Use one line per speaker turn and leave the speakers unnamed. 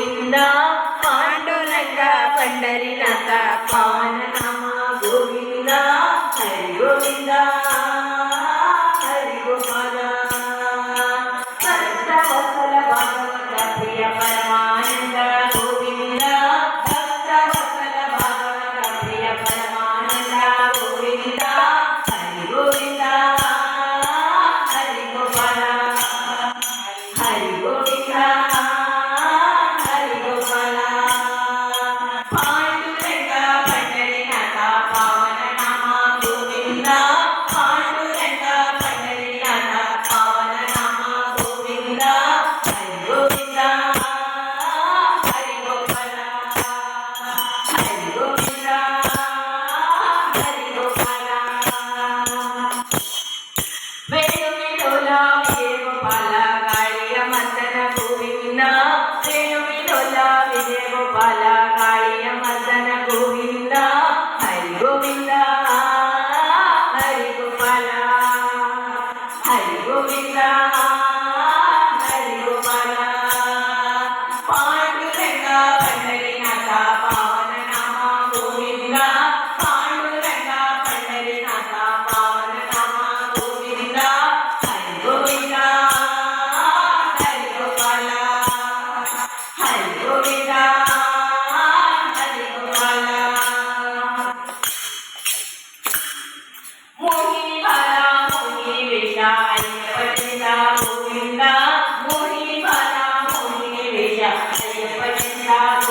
गोविंद पांडुरंग पंढरीनाथ पावन नाम गोविंद हरि गोविंद हरि गोपाल भक्तवत्सल भागवत प्रिय परमानंद गोविंद भक्तवत्सल भागवत प्रिय परमानंद गोविंद हरि गोविंद हरि गोपाल हरि गोविंद हरि गोपाल पांडुरंग पंढरीनाथ पावन नाम गोविंद पांडुरंग पंढरीनाथ पावन नाम गोविंद हरि गोविंद हरि गोपाल हरि गोविंद हरि गोपाल वेणुविलोला विजय गोपाल काळिय मर्दन गोविंद वेणुविलोला विजय गोपाल काळिय मर्दन गोविंद हरि गोविंद हरि गोपाल हरि गोविंद हरि गोपाल पांडुरंग पंढरीनाथ पावन नाम गोविंद पांडुरंग पंढरीनाथ पावन नाम गोविंद हरि गोविंद हरि गोपाल हरि गोविंद हरि गोपाल मोहिनी बाला मोहिनी वेशा अय्यप्पा गोविंद मोहिनी बाला मोहिनी वेशा अय्यप्पा